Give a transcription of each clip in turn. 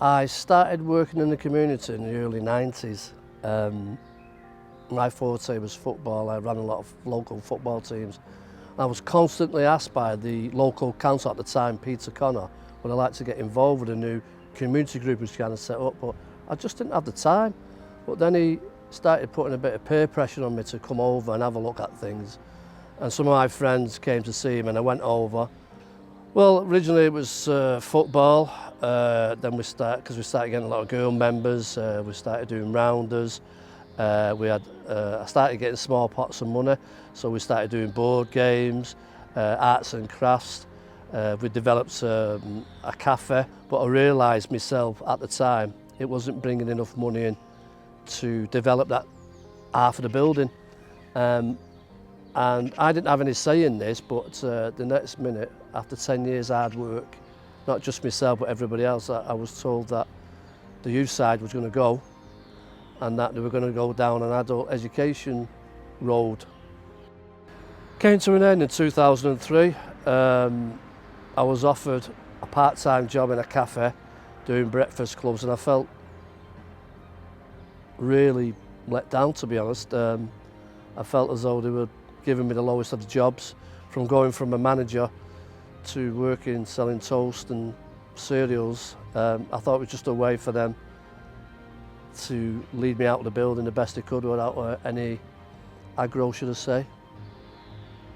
I started working in the community in the early 90s. My forte was football. I ran a lot of local football teams. I was constantly asked by the local council at the time, Peter Connor, would I like to get involved with a new community group he was trying to set up, but I just didn't have the time. But then he started putting a bit of peer pressure on me to come over and have a look at things. And some of my friends came to see him and I went over. Well, originally it was football, then we started getting a lot of girl members, we started doing rounders, I started getting small pots of money, so we started doing board games, arts and crafts. We developed a cafe, but I realised myself at the time it wasn't bringing enough money in to develop that half of the building. And I didn't have any say in this, but the next minute, after 10 years hard work, not just myself but everybody else, I was told that the youth side was going to go and that they were going to go down an adult education road. Came to an end in 2003. I was offered a part-time job in a cafe doing breakfast clubs, and I felt really let down, to be honest. I felt as though they were giving me the lowest of the jobs, from going from a manager to working selling toast and cereals. I thought it was just a way for them to lead me out of the building the best they could without any aggro, should I say.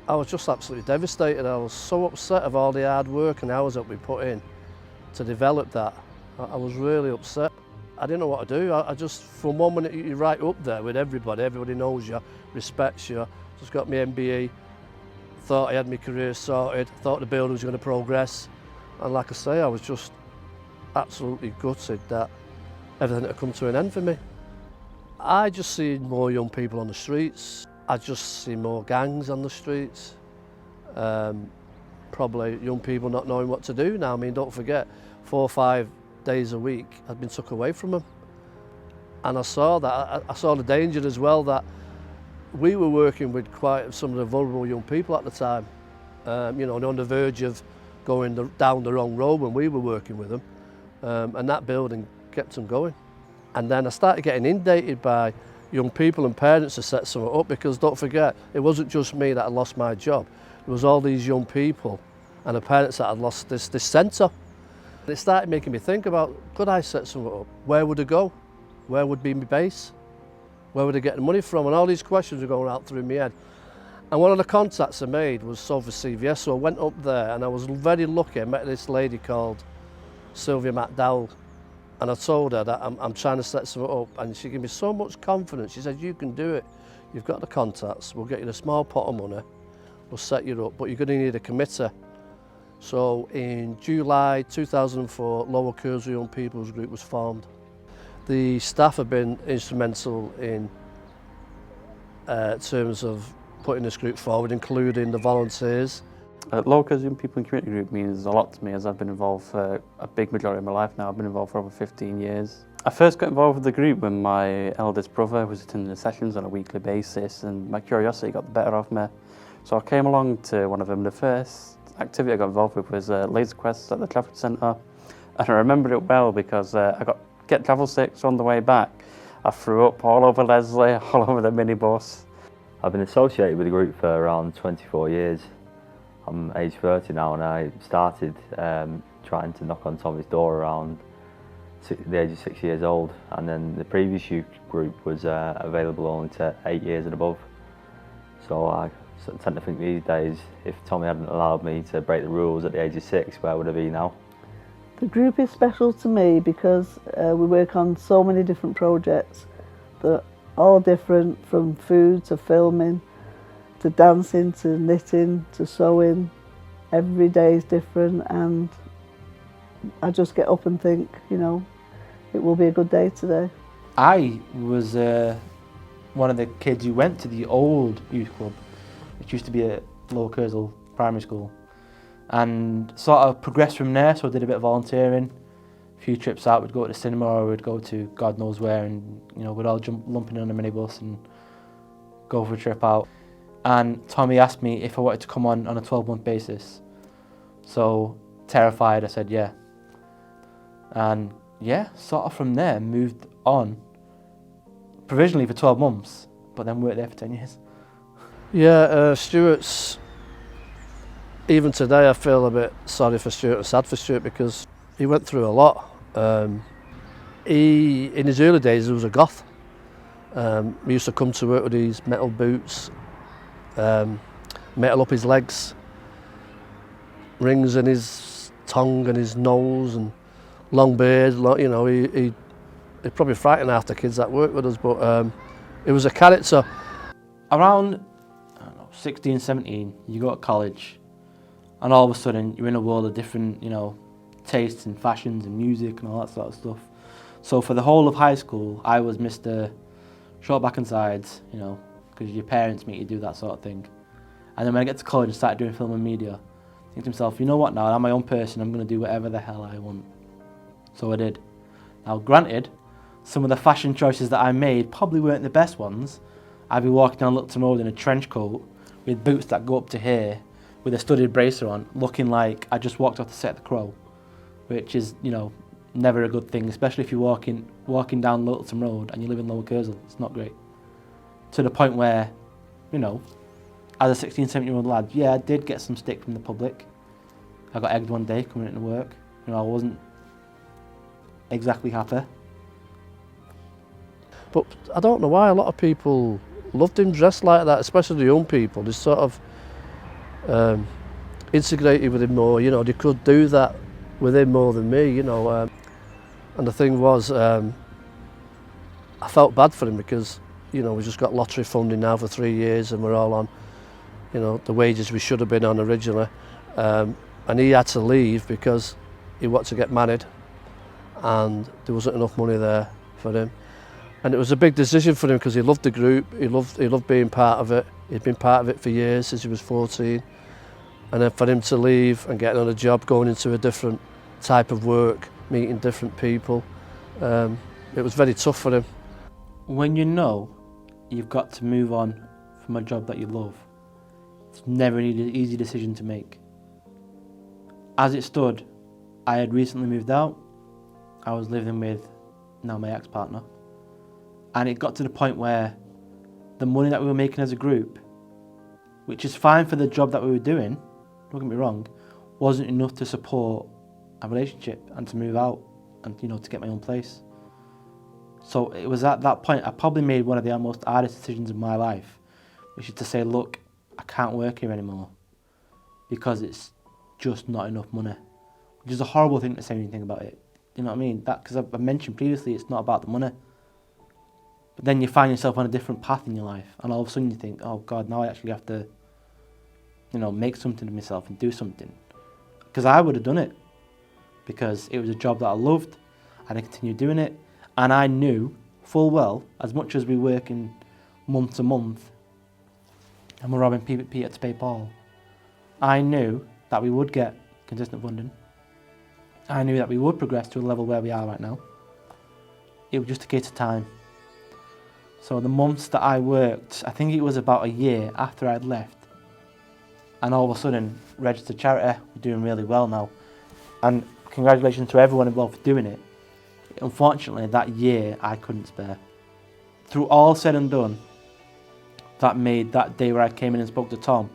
I was just absolutely devastated. I was so upset of all the hard work and hours that we put in to develop that. I was really upset. I didn't know what to do. I just, from one minute you're right up there with everybody knows you, respects you. Just got my MBE, thought I had my career sorted, thought the building was going to progress. And like I say, I was just absolutely gutted that everything had come to an end for me. I just see more young people on the streets. I just see more gangs on the streets. Probably young people not knowing what to do now. I mean, don't forget, 4 or 5 days a week had been took away from them. And I saw that. I saw the danger as well that we were working with quite some of the vulnerable young people at the time. You know, on the verge of going down the wrong road when we were working with them. And that building kept them going. And then I started getting inundated by young people and parents to set something up, because don't forget, it wasn't just me that had lost my job. There was all these young people and the parents that had lost this centre. It started making me think about, could I set something up? Where would I go? Where would be my base? Where would I get the money from? And all these questions were going out through my head. And one of the contacts I made was Salford CVS, so I went up there and I was very lucky. I met this lady called Sylvia McDowell, and I told her that I'm trying to set something up, and she gave me so much confidence. She said, you can do it. You've got the contacts, we'll get you a small pot of money, we'll set you up, but you're going to need a committee. So in July 2004, Lower Kersal Young People's Group was formed. The staff have been instrumental in terms of putting this group forward, including the volunteers. Lower Kersal Young People and Community Group means a lot to me, as I've been involved for a big majority of my life now. I've been involved for over 15 years. I first got involved with the group when my eldest brother was attending the sessions on a weekly basis, and my curiosity got the better of me. So I came along to one of them. The first activity I got involved with was laser quests at the Trafford Centre, and I remember it well because I got get travel sick, so on the way back I threw up all over Leslie, all over the minibus. I've been associated with the group for around 24 years. I'm age 30 now, and I started trying to knock on Tommy's door around the age of 6 years old, and then the previous youth group was available only to 8 years and above. So I tend to think these days, if Tommy hadn't allowed me to break the rules at the age of 6, where would I be now? The group is special to me because we work on so many different projects that are all different, from food to filming, to dancing, to knitting, to sewing. Every day is different, and I just get up and think, you know, it will be a good day today. I was one of the kids who went to the old youth club, which used to be at Lower Kersal Primary School, and sort of progressed from there. So I did a bit of volunteering, a few trips out. We'd go to the cinema, or we'd go to God knows where, and you know, we'd all lump in on a minibus and go for a trip out. And Tommy asked me if I wanted to come on a 12-month basis. So terrified, I said yeah. And yeah, sort of from there moved on, provisionally for 12 months, but then worked there for 10 years. Yeah, Stuart's, even today I feel a bit sorry for Stuart and sad for Stuart because he went through a lot. In his early days he was a goth. He used to come to work with these metal boots, metal up his legs, rings in his tongue and his nose and long beard. You know, he probably frightened half the kids that worked with us, but it was a character. Around, I don't know, 16, 17, you go to college, and all of a sudden you're in a world of different, you know, tastes and fashions and music and all that sort of stuff. So for the whole of high school, I was Mr. Short back and sides, you know, because your parents make you do that sort of thing. And then when I get to college and started doing film and media, I think to myself, you know what now, I'm my own person, I'm going to do whatever the hell I want. So I did. Now granted, some of the fashion choices that I made probably weren't the best ones. I'd be walking down Littleton Road in a trench coat with boots that go up to here, with a studded bracer on, looking like I just walked off the set of The Crow, which is, you know, never a good thing, especially if you're walking down Littleton Road and you live in Lower Kersal. It's not great. To the point where, you know, as a 16, 17-year-old lad, yeah, I did get some stick from the public. I got egged one day coming into work. You know, I wasn't exactly happy. But I don't know why a lot of people loved him dressed like that, especially the young people. They sort of integrated with him more, you know, they could do that with him more than me, you know. And the thing was, I felt bad for him because, you know, we just got lottery funding now for 3 years and we're all on, you know, the wages we should have been on originally. And he had to leave because he wanted to get married and there wasn't enough money there for him. And it was a big decision for him because he loved the group, he loved being part of it. He'd been part of it for years, since he was 14. And then for him to leave and get another job, going into a different type of work, meeting different people, it was very tough for him. When you know you've got to move on from a job that you love, it's never an easy decision to make. As it stood, I had recently moved out. I was living with now my ex-partner. And it got to the point where the money that we were making as a group, which is fine for the job that we were doing, don't get me wrong, wasn't enough to support a relationship and to move out and, you know, to get my own place. So it was at that point I probably made one of the most hardest decisions of my life, which is to say, look, I can't work here anymore because it's just not enough money, which is a horrible thing to say anything about it. You know what I mean? That, because I mentioned previously, it's not about the money. But then you find yourself on a different path in your life, and all of a sudden you think, oh God, now I actually have to, you know, make something of myself and do something. Because I would have done it, because it was a job that I loved, and I continued doing it, and I knew full well, as much as we working month to month, and we're robbing Peter to pay Paul, I knew that we would get consistent funding. I knew that we would progress to a level where we are right now. It was just a case of time. So the months that I worked, I think it was about a year after I'd left, and all of a sudden, registered charity, we're doing really well now. And congratulations to everyone involved for doing it. Unfortunately, that year I couldn't spare. Through all said and done, that made that day where I came in and spoke to Tom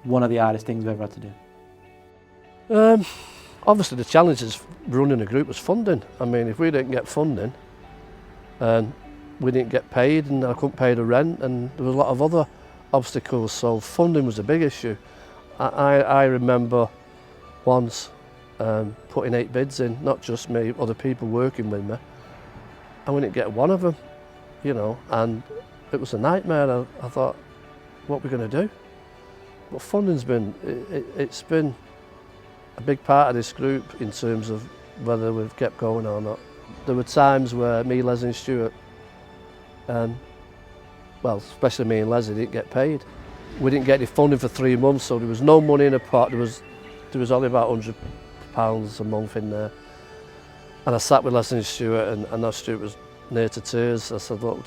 one of the hardest things we've ever had to do. Obviously the challenges running a group was funding. I mean, if we didn't get funding and we didn't get paid and I couldn't pay the rent and there was a lot of other obstacles, so funding was a big issue. I remember once putting 8 bids in, not just me, other people working with me, and we didn't get one of them, you know, and it was a nightmare. I thought, what are we going to do? But funding's been, it's been a big part of this group in terms of whether we've kept going or not. There were times where me, Leslie and Stuart, well, especially me and Leslie, didn't get paid. We didn't get any funding for 3 months, so there was no money in a pot. There was only about £100 a month in there. And I sat with Leslie and Stuart, and that Stuart was near to tears. I said, look,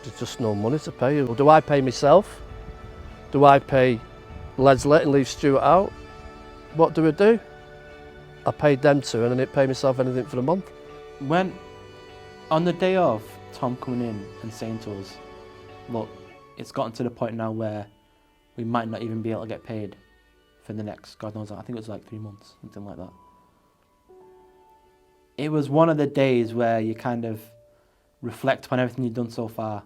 there's just no money to pay you. Do I pay myself? Do I pay Leslie and leave Stuart out? What do we do? I paid them 2 and I didn't pay myself anything for the month. When, on the day of Tom coming in and saying to us, look, it's gotten to the point now where we might not even be able to get paid for the next, God knows, I think it was like 3 months, something like that. It was one of the days where you kind of reflect upon everything you've done so far.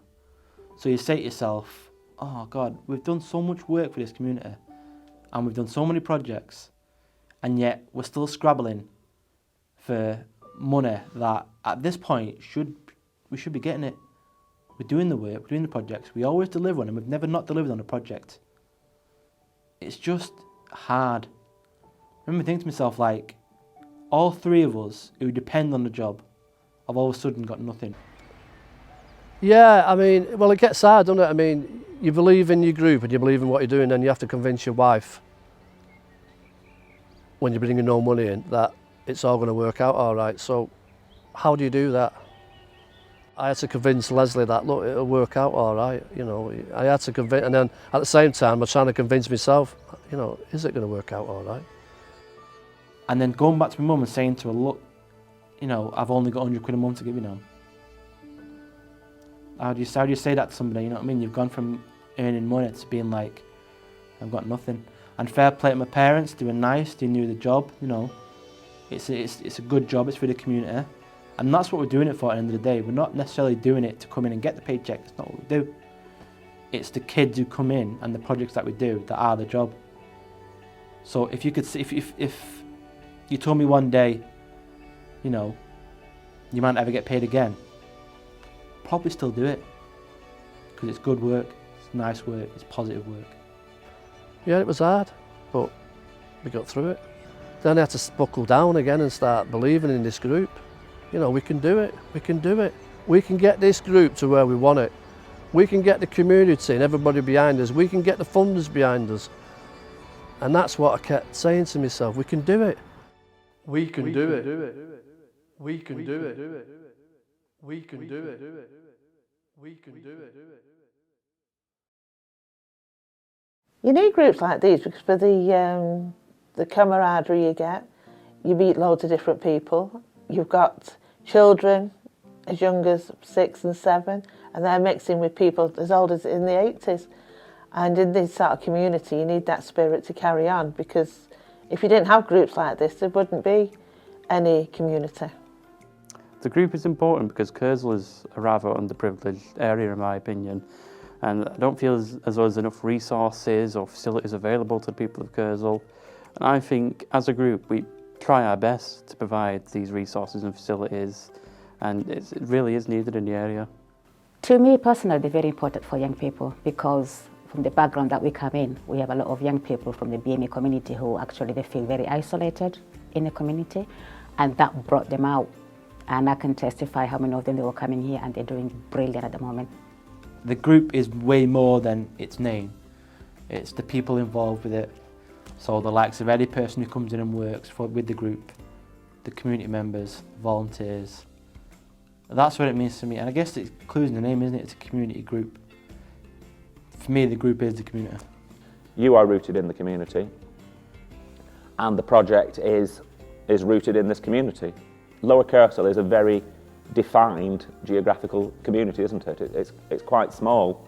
So you say to yourself, oh God, we've done so much work for this community and we've done so many projects, and yet we're still scrabbling for money that at this point we should be getting it. We're doing the work, we're doing the projects, we always deliver on them, we've never not delivered on a project. It's just hard. I remember thinking to myself, like, all 3 of us who depend on the job have all of a sudden got nothing. Yeah, I mean, well, it gets hard, doesn't it? I mean, you believe in your group and you believe in what you're doing, and you have to convince your wife when you're bringing no money in that it's all going to work out all right. So how do you do that? I had to convince Leslie that, look, it'll work out all right, you know. I had to convince, and then at the same time, I'm trying to convince myself, you know, is it going to work out all right? And then going back to my mum and saying to her, look, you know, I've only got 100 quid a month to give you now. How do you say that to somebody, you know what I mean? You've gone from earning money to being like, I've got nothing. And fair play to my parents, they were nice, they knew the job, you know. It's a good job, it's for the community. And that's what we're doing it for at the end of the day. We're not necessarily doing it to come in and get the paycheck, that's not what we do. It's the kids who come in and the projects that we do that are the job. So if you could see, if you told me one day, you know, you might never get paid again, probably still do it. Because it's good work, it's nice work, it's positive work. Yeah, it was hard, but we got through it. Then I had to buckle down again and start believing in this group. You know, we can do it, we can do it. We can get this group to where we want it. We can get the community and everybody behind us. We can get the funders behind us. And that's what I kept saying to myself, we can do it. We can do it. We can do it. We can do it. We can do it. You need groups like these because for the camaraderie you get, you meet loads of different people. You've got children as young as 6 and 7, and they're mixing with people as old as in the 80s. And in this sort of community, you need that spirit to carry on, because if you didn't have groups like this, there wouldn't be any community. The group is important because Kersal is a rather underprivileged area, in my opinion, and I don't feel as though there's enough resources or facilities available to the people of Kersal. And I think as a group we try our best to provide these resources and facilities, and it really is needed in the area. To me personally, they're very important for young people because from the background that we come in, we have a lot of young people from the BME community who actually they feel very isolated in the community, and that brought them out. And I can testify how many of them they were coming here and they're doing brilliant at the moment. The group is way more than its name. It's the people involved with it. So the likes of any person who comes in and works with the group, the community members, volunteers. That's what it means to me. And I guess it includes in the name, isn't it? It's a community group. For me, the group is the community. You are rooted in the community, and the project is rooted in this community. Lower Kersal is a very defined geographical community, isn't it? It's quite small,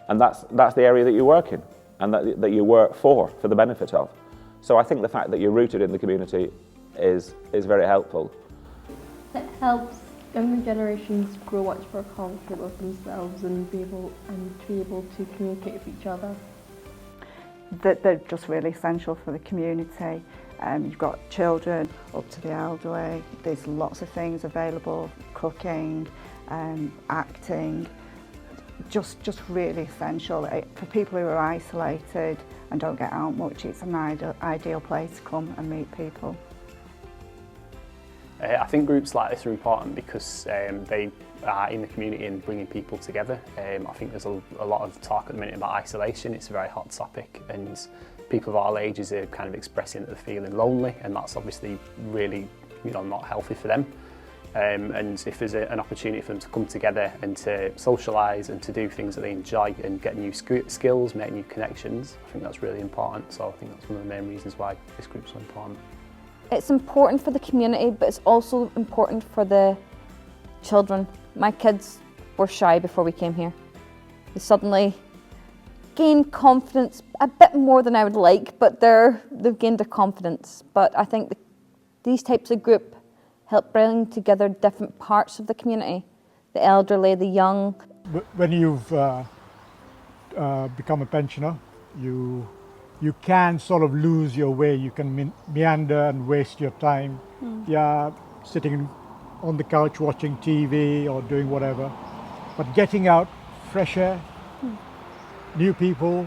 and that's the area that you work in, and that you work for the benefit of. So I think the fact that you're rooted in the community is very helpful. It helps younger generations grow much more confident with themselves and to be able to communicate with each other. They're just really essential for the community. You've got children up to the elderly. There's lots of things available: cooking, acting. Just really essential for people who are isolated and don't get out much. It's an ideal place to come and meet people. I think groups like this are important because they are in the community and bringing people together. I think there's a lot of talk at the minute about isolation. It's a very hot topic, and people of all ages are kind of expressing that they're feeling lonely, and that's obviously really, not healthy for them. And if there's an opportunity for them to come together and to socialise and to do things that they enjoy and get new skills, make new connections, I think that's really important. So I think that's one of the main reasons why this group's so important. It's important for the community, but it's also important for the children. My kids were shy before we came here. They suddenly gained confidence, a bit more than I would like, but they've gained their confidence. But I think these types of group help bring together different parts of the community, the elderly, the young. When you've become a pensioner, you can sort of lose your way. You can meander and waste your time. Yeah, sitting on the couch watching TV or doing whatever. But getting out, fresh air, new people,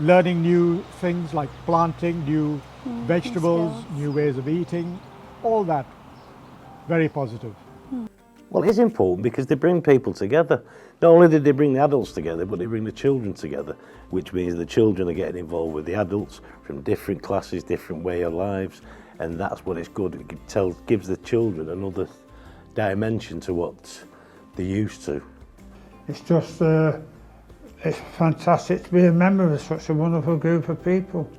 learning new things like planting new vegetables, new ways of eating, all that, very positive. Well, it's important because they bring people together. Not only do they bring the adults together, but they bring the children together, which means the children are getting involved with the adults from different classes, different way of lives, and that's what it's good. It gives the children another dimension to what they're used to. It's just, it's fantastic to be a member of such a wonderful group of people.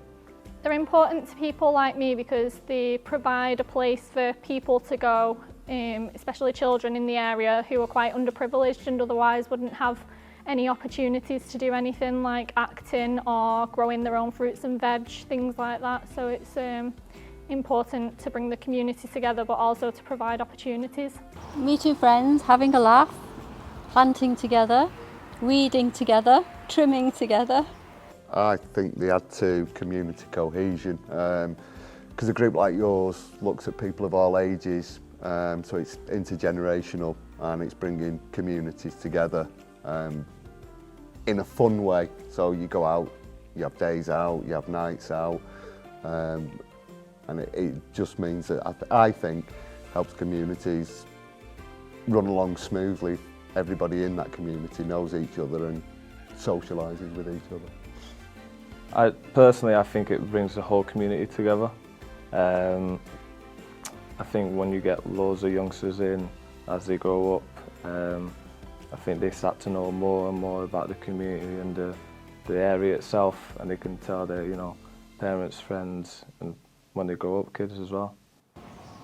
They're important to people like me because they provide a place for people to go, especially children in the area who are quite underprivileged and otherwise wouldn't have any opportunities to do anything like acting or growing their own fruits and veg, things like that. So it's important to bring the community together but also to provide opportunities. Meeting friends, having a laugh, planting together, weeding together, trimming together. I think they add to community cohesion because a group like yours looks at people of all ages, so it's intergenerational and it's bringing communities together in a fun way. So you go out, you have days out, you have nights out, and it just means that I think helps communities run along smoothly. Everybody in that community knows each other and socialises with each other. Personally, I think it brings the whole community together. I think when you get loads of youngsters in as they grow up, I think they start to know more and more about the community and the area itself, and they can tell their parents, friends, and when they grow up, kids as well.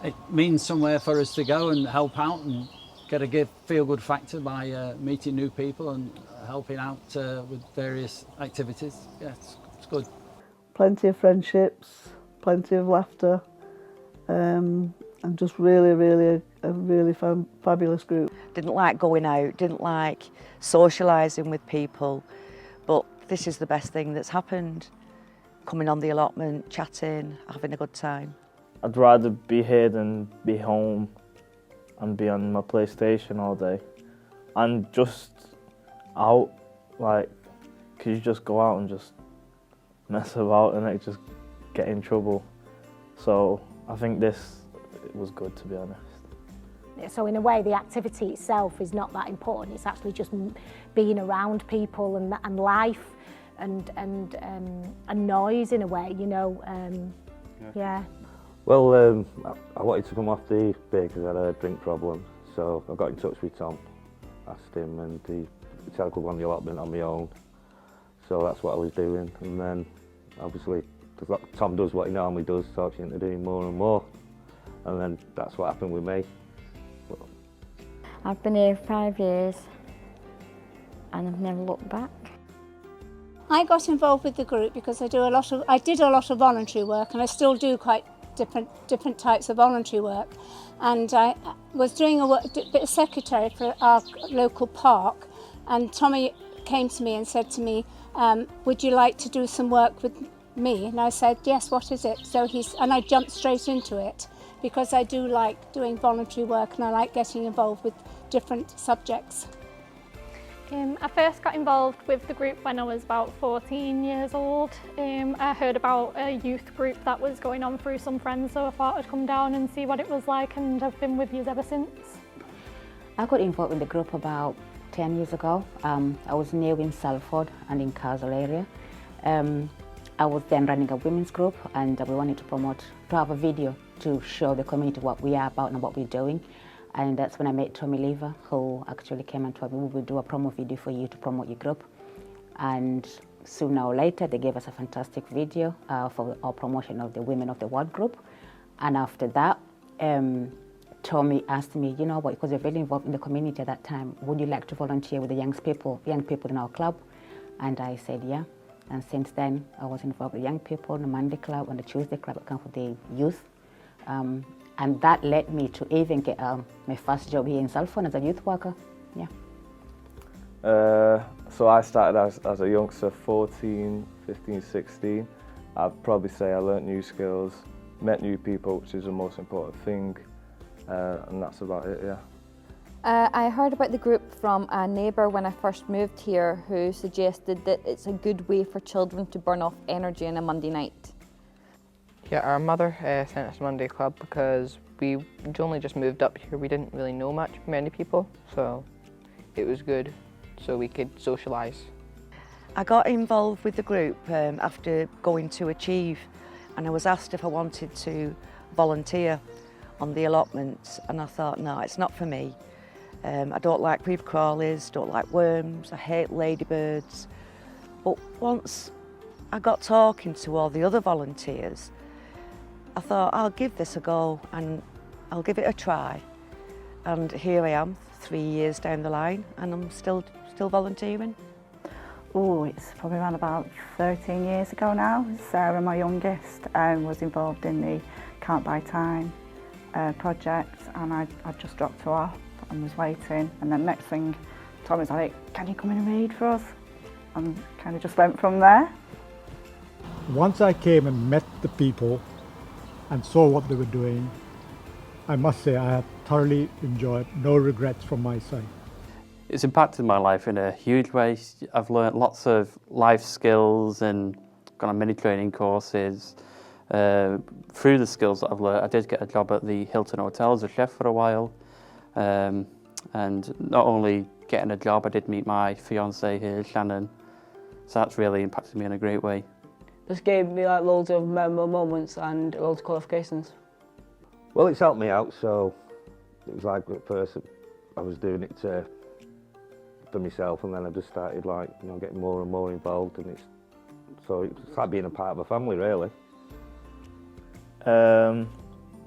It means somewhere for us to go and help out and get a feel-good factor by meeting new people and helping out with various activities. Yeah, it's good. Plenty of friendships, plenty of laughter, and just really a really fabulous group. Didn't like going out, didn't like socialising with people, but this is the best thing that's happened. Coming on the allotment, chatting, having a good time. I'd rather be here than be home and be on my PlayStation all day. And just out, like, could you just go out and just mess about and like just get in trouble? So I think this was good, to be honest. So in a way, the activity itself is not that important. It's actually just being around people and life and noise in a way, yeah. Well, I wanted to come off the beer because I had a drink problem, so I got in touch with Tom, asked him, and he said I could run the allotment on my own. So that's what I was doing, and then obviously Tom does what he normally does, talks you into doing more and more, and then that's what happened with me. I've been here 5 years and I've never looked back. I got involved with the group because I did a lot of voluntary work, and I still do quite different types of voluntary work. And I was doing a bit of secretary for our local park, and Tommy came to me and said to me, would you like to do some work with me? And I said, yes, what is it? So and I jumped straight into it because I do like doing voluntary work and I like getting involved with different subjects. I first got involved with the group when I was about 14 years old. I heard about a youth group that was going on through some friends, so I thought I'd come down and see what it was like, and I've been with you ever since. I got involved in the group about 10 years ago. I was new in Salford and in Kersal area. I was then running a women's group, and we wanted to have a video to show the community what we are about and what we're doing. And that's when I met Tommy Lever, who actually came and told me we will do a promo video for you to promote your group. And Soon now later, they gave us a fantastic video for our promotion of the Women of the World group. And after that, Tommy asked me, you know what, because you're really involved in the community at that time, would you like to volunteer with the young people in our club? And I said, yeah. And since then, I was involved with young people, the Monday club and the Tuesday club at Camp for the Youth. And that led me to even get my first job here in Salford as a youth worker. Yeah. So I started as a youngster, 14, 15, 16. I'd probably say I learnt new skills, met new people, which is the most important thing, and that's about it, yeah. I heard about the group from a neighbour when I first moved here who suggested that it's a good way for children to burn off energy on a Monday night. Yeah, our mother sent us to Monday Club because we only just moved up here. We didn't really know many people, so it was good so we could socialise. I got involved with the group after going to Achieve, and I was asked if I wanted to volunteer on the allotments, and I thought, no, it's not for me. I don't like creeper crawlies, don't like worms, I hate ladybirds. But once I got talking to all the other volunteers, I thought I'll give this a go and I'll give it a try. And here I am, 3 years down the line, and I'm still volunteering. Oh, it's probably around about 13 years ago now. Sarah, my youngest, was involved in the Can't Buy Time project, and I just dropped her off and was waiting. And then next thing, Tom was like, can you come in and read for us? And kind of just went from there. Once I came and met the people and saw what they were doing, I must say I have thoroughly enjoyed, no regrets from my side. It's impacted my life in a huge way. I've learnt lots of life skills and gone on many training courses. Through the skills that I've learnt, I did get a job at the Hilton Hotel as a chef for a while. And not only getting a job, I did meet my fiancée here, Shannon. So that's really impacted me in a great way. Just gave me like loads of memorable moments and loads of qualifications. Well, it's helped me out, so it was like at first I was doing it for myself, and then I just started getting more and more involved, and it's like being a part of a family, really.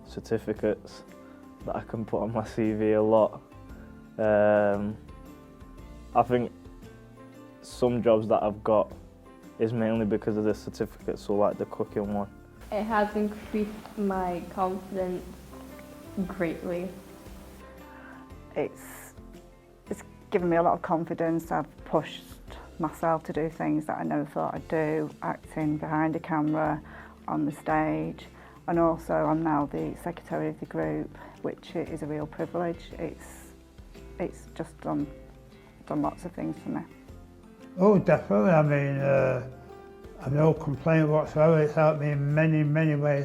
Certificates that I can put on my CV a lot. I think some jobs that I've got is mainly because of the certificates, so like the cooking one. It has increased my confidence greatly. It's given me a lot of confidence. I've pushed myself to do things that I never thought I'd do, acting behind a camera, on the stage, and also I'm now the secretary of the group, which is a real privilege. It's just done lots of things for me. Oh, definitely. I mean, I've no complaint whatsoever. It's helped me in many, many ways.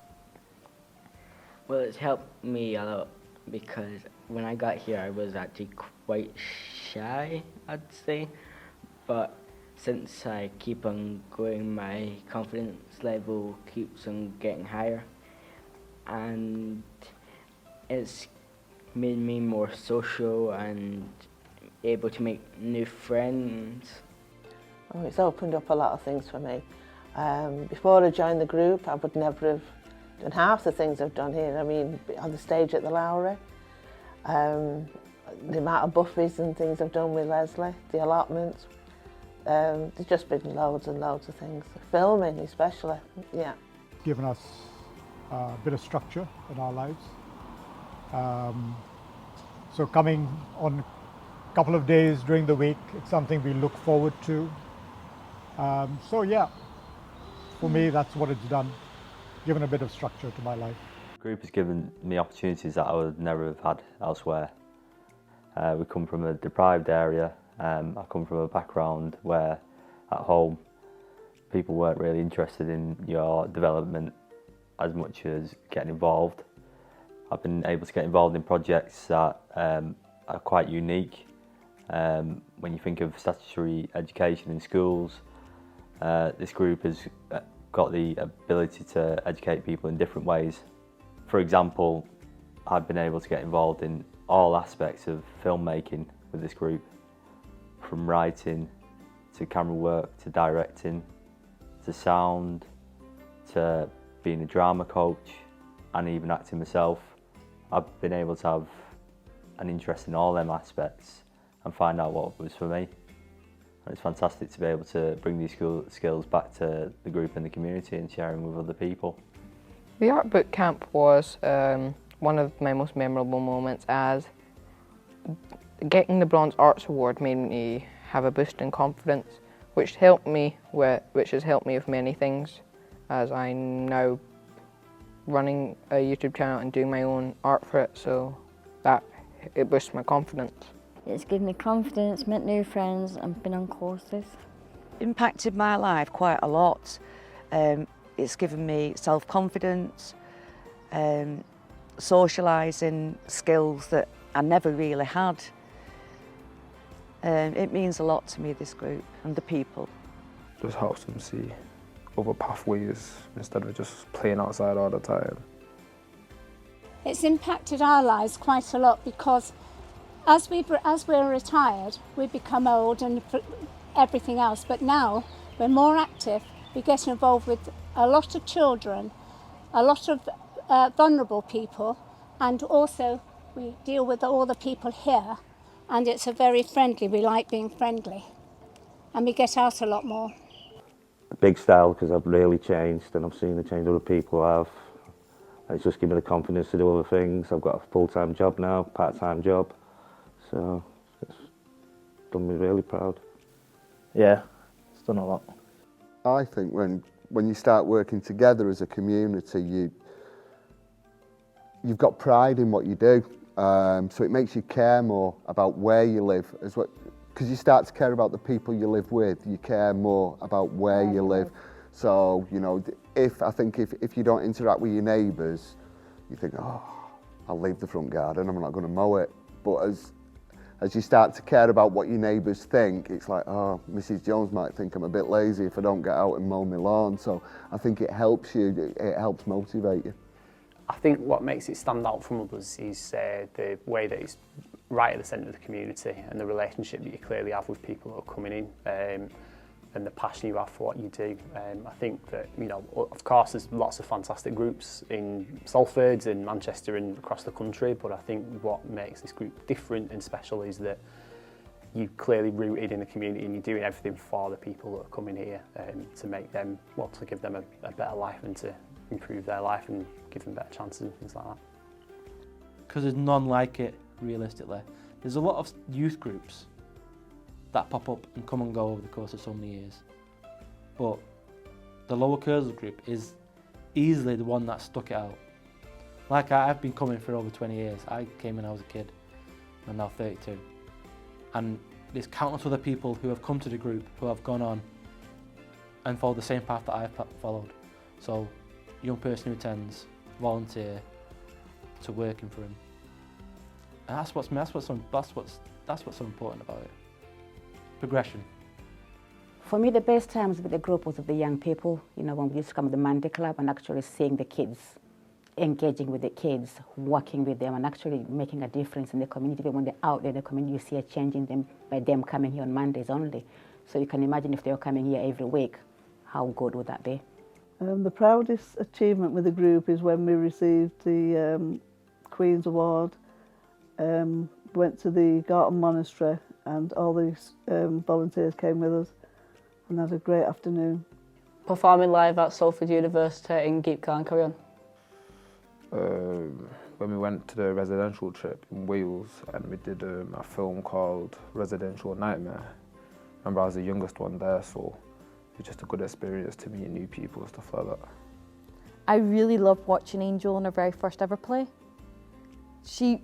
Well, it's helped me a lot because when I got here I was actually quite shy, I'd say. But since I keep on going, my confidence level keeps on getting higher. And it's made me more social and able to make new friends. Oh, it's opened up a lot of things for me. Before I joined the group, I would never have done half the things I've done here. I mean, on the stage at the Lowry, the amount of buffets and things I've done with Leslie, the allotments. There's just been loads and loads of things. Filming especially, yeah. Given us a bit of structure in our lives. So coming on a couple of days during the week, it's something we look forward to. So yeah, for me that's what it's done, given a bit of structure to my life. The group has given me opportunities that I would never have had elsewhere. We come from a deprived area. I come from a background where at home people weren't really interested in your development as much as getting involved. I've been able to get involved in projects that are quite unique. When you think of statutory education in schools, this group has got the ability to educate people in different ways. For example, I've been able to get involved in all aspects of filmmaking with this group, from writing to camera work, to directing, to sound, to being a drama coach and even acting myself. I've been able to have an interest in all them aspects and find out what was for me. And it's fantastic to be able to bring these skills back to the group and the community and sharing with other people. The art boot camp was one of my most memorable moments, as getting the Bronze Arts Award made me have a boost in confidence, which has helped me with many things, as I'm now running a YouTube channel and doing my own art for it, so that it boosts my confidence. It's given me confidence, met new friends and been on courses. Impacted my life quite a lot. It's given me self-confidence, socialising skills that I never really had. It means a lot to me, this group and the people. Just helps them see other pathways instead of just playing outside all the time. It's impacted our lives quite a lot because as we're retired, we become old and everything else, but now we're more active. We get involved with a lot of children, a lot of vulnerable people, and also we deal with all the people here, and it's a very friendly, we like being friendly, and we get out a lot more. Big style, because I've really changed and I've seen the change other people have. And it's just given me the confidence to do other things. I've got a full-time job now, part-time job, so it's done me really proud. Yeah, it's done a lot. I think when you start working together as a community, you've got pride in what you do, so it makes you care more about where you live as well. Because you start to care about the people you live with, you care more about where you live. So, you know, if you don't interact with your neighbours, you think, oh, I'll leave the front garden, I'm not going to mow it. But as you start to care about what your neighbours think, it's like, oh, Mrs. Jones might think I'm a bit lazy if I don't get out and mow my lawn. So I think it helps you, it helps motivate you. I think what makes it stand out from others is the way that it's right at the centre of the community and the relationship that you clearly have with people who are coming in, and the passion you have for what you do. I think that, you know, of course there's lots of fantastic groups in Salford and Manchester and across the country, but I think what makes this group different and special is that you're clearly rooted in the community and you're doing everything for the people that are coming here to make them, well, to give them a better life and to improve their life and give them better chances and things like that. Because there's none like it, realistically. There's a lot of youth groups that pop up and come and go over the course of so many years. But the Lower Kersal group is easily the one that stuck it out. Like I've been coming for over 20 years. I came when I was a kid, I'm now 32. And there's countless other people who have come to the group who have gone on and followed the same path that I've followed. So, young person who attends, volunteer, to working for him. And that's what's so important about it. Progression. For me, the best times with the group was with the young people. You know, when we used to come to the Monday Club and actually seeing the kids, engaging with the kids, working with them and actually making a difference in the community. Even when they're out there in the community, you see a change in them by them coming here on Mondays only. So you can imagine if they were coming here every week, how good would that be? The proudest achievement with the group is when we received the Queen's Award. Went to the Garton Monastery and all these volunteers came with us and had a great afternoon. Performing live at Salford University in Keep Calm, Carry On. When we went to the residential trip in Wales and we did a film called Residential Nightmare. Remember, I was the youngest one there, so it was just a good experience to meet new people and stuff like that. I really loved watching Angel in her very first ever play. She,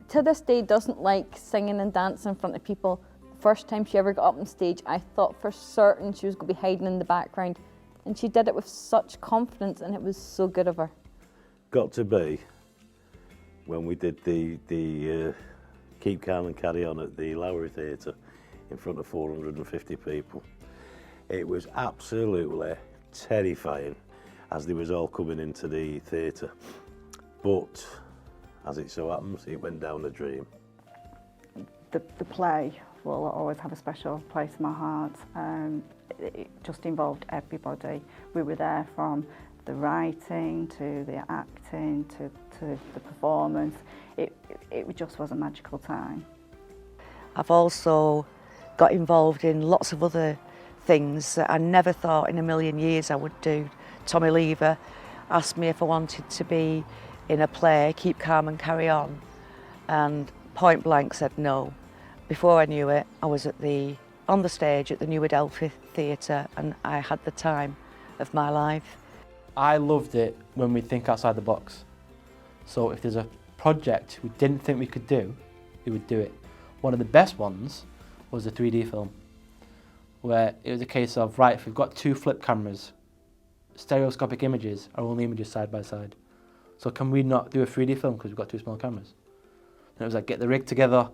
to this day, doesn't like singing and dancing in front of people. The first time she ever got up on stage, I thought for certain she was going to be hiding in the background. And she did it with such confidence and it was so good of her. Got to be when we did the Keep Calm and Carry On at the Lowry Theatre in front of 450 people. It was absolutely terrifying as they was all coming into the theatre. But as it so happens, it went down a dream. The play will always have a special place in my heart. It just involved everybody. We were there from the writing to the acting to the performance. It just was a magical time. I've also got involved in lots of other things that I never thought in a million years I would do. Tommy Lever asked me if I wanted to be in a play, Keep Calm and Carry On, and point blank said no. Before I knew it, I was on the stage at the New Adelphi Theatre, and I had the time of my life. I loved it when we think outside the box. So if there's a project we didn't think we could do, we would do it. One of the best ones was the 3D film, where it was a case of, right, if we've got 2 flip cameras, stereoscopic images are only images side by side. So can we not do a 3D film because we've got 2 small cameras? And it was like, get the rig together,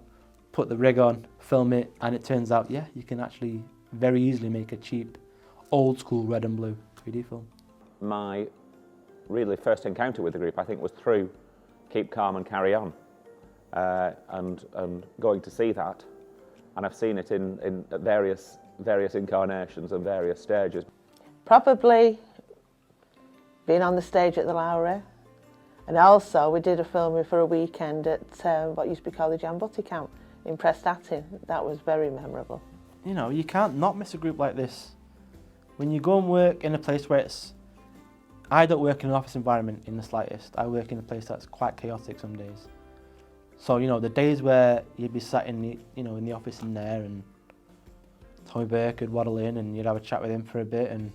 put the rig on, film it, and it turns out, yeah, you can actually very easily make a cheap, old school red and blue 3D film. My really first encounter with the group, I think, was through Keep Calm and Carry On, and going to see that, and I've seen it in various incarnations and various stages. Probably being on the stage at the Lowry, and also we did a film for a weekend at what used to be called the Jambutty Camp in Prestatyn. That was very memorable. You know, you can't not miss a group like this. When you go and work in a place where I don't work in an office environment in the slightest. I work in a place that's quite chaotic some days. So, you know, the days where you'd be sat in the office in there, and Tommy Burke would waddle in and you'd have a chat with him for a bit, and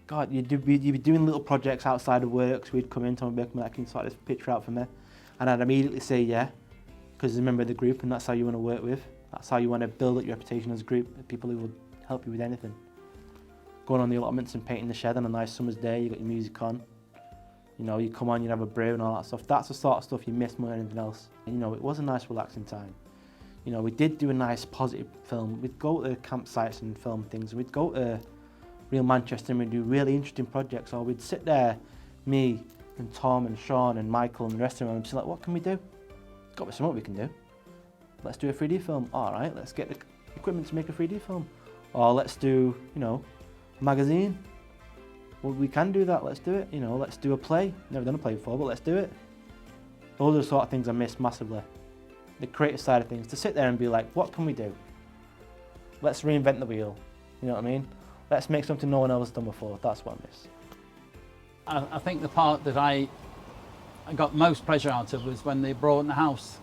God, you'd be doing little projects outside of work. So we'd come in, Tommy Burke would be like, can you sort this picture out for me? And I'd immediately say yeah, because you're a member of the group and that's how you want to work with. That's how you want to build up your reputation as a group, people who will help you with anything. Going on the allotments and painting the shed on a nice summer's day, you got your music on. You know, you come on, you have a brew and all that stuff. That's the sort of stuff you miss more than anything else. You know, it was a nice relaxing time. You know, we did do a nice positive film. We'd go to campsites and film things. We'd go to Real Manchester and we'd do really interesting projects. Or we'd sit there, me and Tom and Sean and Michael and the rest of them, and just like, what can we do? There's got to be something we can do. Let's do a 3D film. All right, let's get the equipment to make a 3D film. Or let's do, you know, magazine. Well, we can do that, let's do it. You know, let's do a play. Never done a play before, but let's do it. Those are the sort of things I miss massively. The creative side of things, to sit there and be like, what can we do? Let's reinvent the wheel, you know what I mean? Let's make something no one else has done before, that's what I miss. I think the part that I got most pleasure out of was when the Broughton House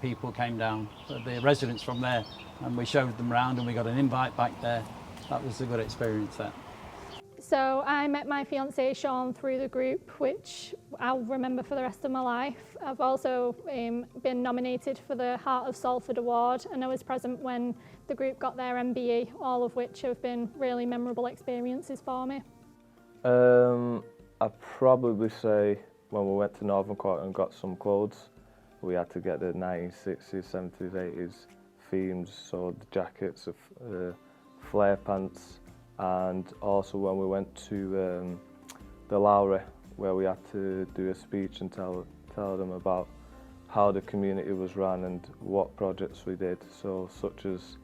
people came down, the residents from there, and we showed them around and we got an invite back there. That was a good experience there. So I met my fiancé Sean through the group, which I'll remember for the rest of my life. I've also been nominated for the Heart of Salford Award, and I was present when the group got their MBE, all of which have been really memorable experiences for me. I'd probably say when we went to Northern Court and got some clothes, we had to get the 1960s, 70s, 80s themes, so the jackets, flare pants, and also when we went to the Lowry, where we had to do a speech and tell them about how the community was run and what projects we did. So such as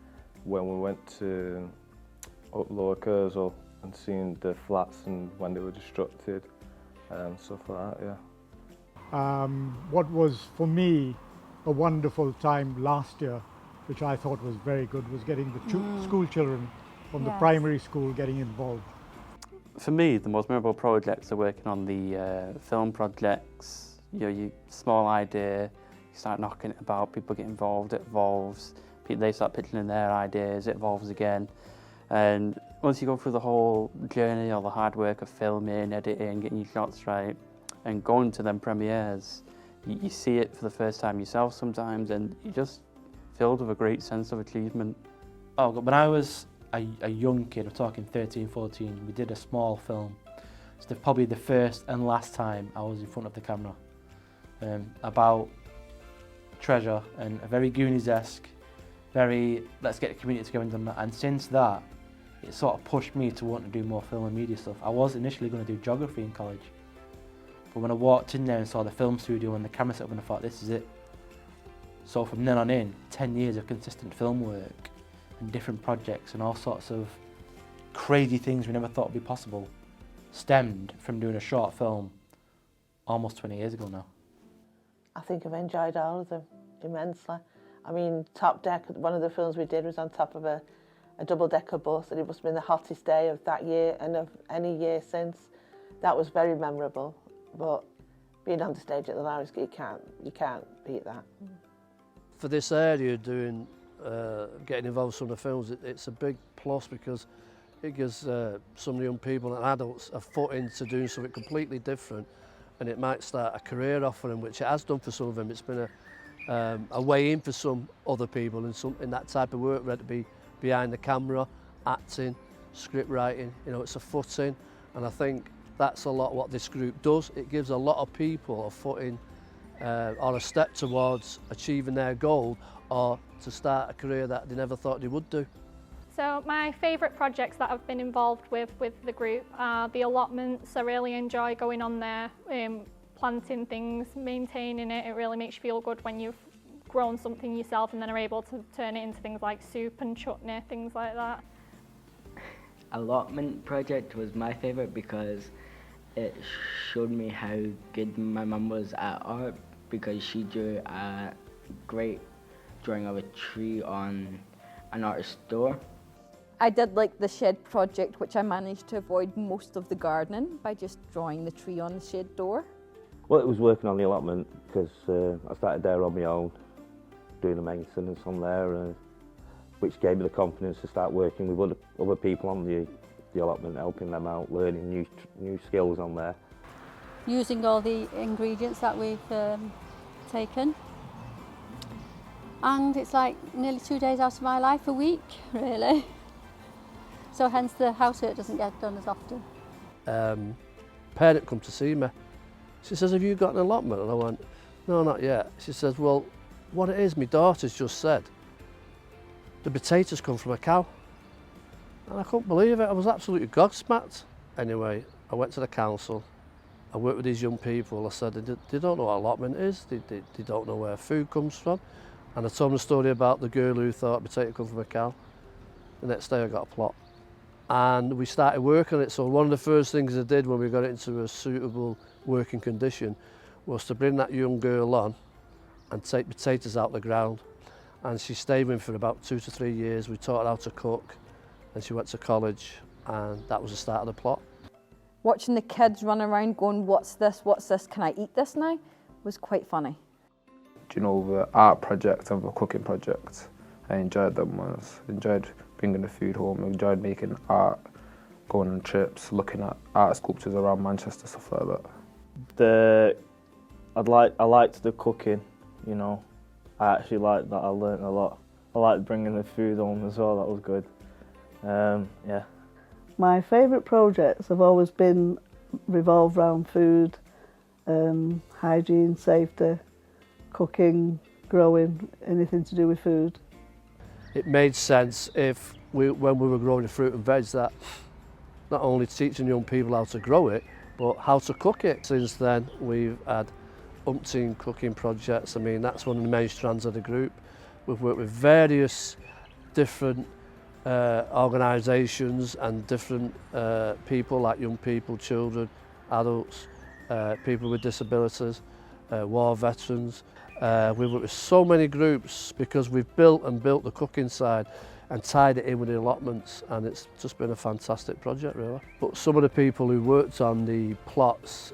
when we went to up Lower Kersal and seeing the flats and when they were destructed and stuff like that, yeah. What was for me a wonderful time last year, which I thought was very good, was getting the school children from the primary school getting involved. For me, the most memorable projects are working on the film projects. You know, you small idea, you start knocking it about, people get involved, it evolves, they start pitching in their ideas, it evolves again. And once you go through the whole journey, all the hard work of filming, editing, getting your shots right, and going to them premieres, you see it for the first time yourself sometimes, and you're just filled with a great sense of achievement. Oh, when I was a young kid, I'm talking 13, 14, we did a small film. It's probably the first and last time I was in front of the camera. About treasure and a very Goonies-esque, very let's get the community together and done that. And since that, it sort of pushed me to want to do more film and media stuff. I was initially going to do geography in college, but when I walked in there and saw the film studio and the camera setup, and I thought, this is it. So from then on in, 10 years of consistent film work and different projects and all sorts of crazy things we never thought would be possible stemmed from doing a short film almost 20 years ago now. I think I've enjoyed all of them immensely. I mean, Top Deck, one of the films we did was on top of a double-decker bus, and it must have been the hottest day of that year and of any year since. That was very memorable, but being on the stage at the Lowry, you can't beat that. For this area, getting involved with some of the films, it's a big plus because it gives some of the young people and adults a foot into doing something completely different, and it might start a career off for them, which it has done for some of them. It's been a way in for some other people in that type of work, whether it be behind the camera, acting, script writing, it's a foot in, and I think that's a lot what this group does. It gives a lot of people a foot in or a step towards achieving their goal or to start a career that they never thought they would do. So my favourite projects that I've been involved with the group are the allotments. I really enjoy going on there, planting things, maintaining it. It really makes you feel good when you've grown something yourself and then are able to turn it into things like soup and chutney, things like that. Allotment project was my favourite because it showed me how good my mum was at art, because she drew a great drawing of a tree on an artist's door. I did like the shed project, which I managed to avoid most of the gardening by just drawing the tree on the shed door. Well, it was working on the allotment because I started there on my own, doing the maintenance on there, which gave me the confidence to start working with other people on the allotment, helping them out, learning new skills on there. Using all the ingredients that we've taken. And it's like nearly 2 days out of my life a week, really. So hence the housework doesn't get done as often. Parent come to see me. She says, have you got an allotment? And I went, no, not yet. She says, well, what it is, my daughter's just said, the potatoes come from a cow. And I couldn't believe it. I was absolutely gobsmacked. Anyway, I went to the council. I worked with these young people. I said, they don't know what allotment is. They don't know where food comes from. And I told them a story about the girl who thought a potato come from a cow. The next day I got a plot. And we started working on it. So one of the first things I did when we got it into a suitable working condition was to bring that young girl on and take potatoes out of the ground. And she stayed with me for about 2 to 3 years. We taught her how to cook, and she went to college, and that was the start of the plot. Watching the kids run around going, what's this, can I eat this now, was quite funny. Do you know, the art project and the cooking project, I enjoyed them ones. Enjoyed bringing the food home, enjoyed making art, going on trips, looking at art sculptures around Manchester, stuff like that. I liked the cooking, I actually liked that. I learnt a lot. I liked bringing the food home as well. That was good. Yeah. My favourite projects have always been revolved around food, hygiene, safety, cooking, growing, anything to do with food. It made sense when we were growing the fruit and veg, that not only teaching young people how to grow it, but how to cook it. Since then, we've had umpteen cooking projects. I mean, that's one of the main strands of the group. We've worked with various different organisations and different people, like young people, children, adults, people with disabilities, war veterans. We've worked with so many groups because we've built the cooking side and tied it in with the allotments, and it's just been a fantastic project, really. But some of the people who worked on the plots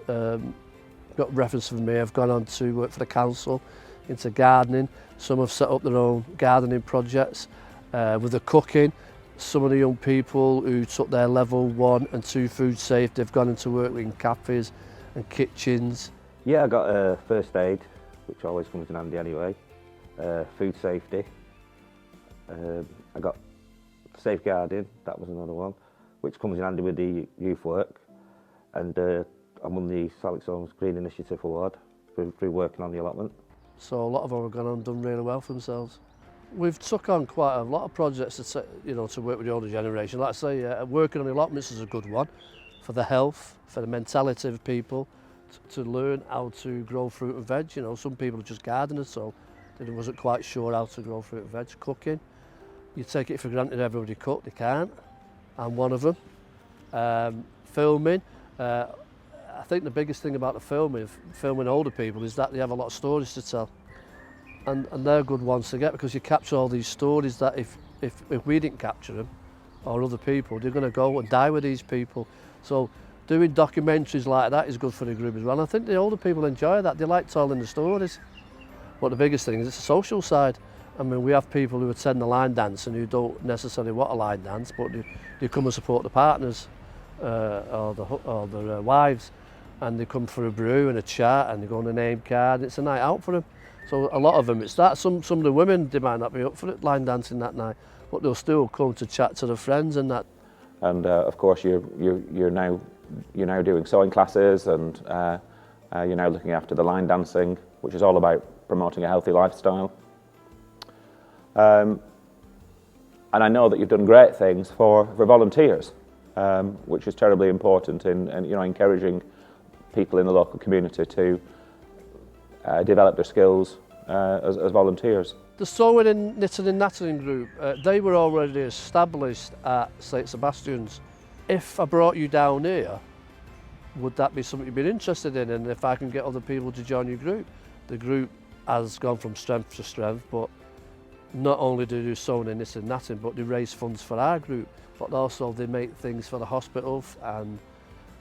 got reference from me, have gone on to work for the council into gardening. Some have set up their own gardening projects. With the cooking, some of the young people who took their level 1 and 2 food safety, they've gone into work in cafes and kitchens. Yeah, I got first aid, which always comes in handy anyway. Food safety. I got safeguarding, that was another one, which comes in handy with the youth work. And I won the Salix Holmes Green Initiative Award through working on the allotment. So a lot of them have gone on and done really well for themselves. We've took on quite a lot of projects to work with the older generation. Like I say, working on the allotments is a good one for the health, for the mentality of people, to learn how to grow fruit and veg. Some people are just gardeners, so They wasn't quite sure how to grow fruit and veg. Cooking, you take it for granted everybody cook, they can't. I'm one of them. Filming, I think the biggest thing about the filming older people is that they have a lot of stories to tell. And they're good ones to get because you capture all these stories that if we didn't capture them, or other people, they're going to go and die with these people. So doing documentaries like that is good for the group as well. And I think the older people enjoy that. They like telling the stories. But the biggest thing is it's the social side. I mean, we have people who attend the line dance and who don't necessarily want a line dance, but they come and support the partners or their wives, and they come for a brew and a chat and they go on a name card. It's a night out for them. So a lot of them, it's that. Some of the women, they might not be up for it, line dancing that night, but they'll still come to chat to their friends and that. And of course, you're now doing sewing classes, and you're now looking after the line dancing, which is all about promoting a healthy lifestyle. And I know that you've done great things for volunteers, which is terribly important in encouraging people in the local community to develop their skills as volunteers. The Sewing and Knitting and Nattering group, they were already established at St Sebastian's. If I brought you down here, would that be something you'd be interested in? And if I can get other people to join your group? The group has gone from strength to strength, but not only do they do sewing and knitting and nattering, but they raise funds for our group, but also they make things for the hospital and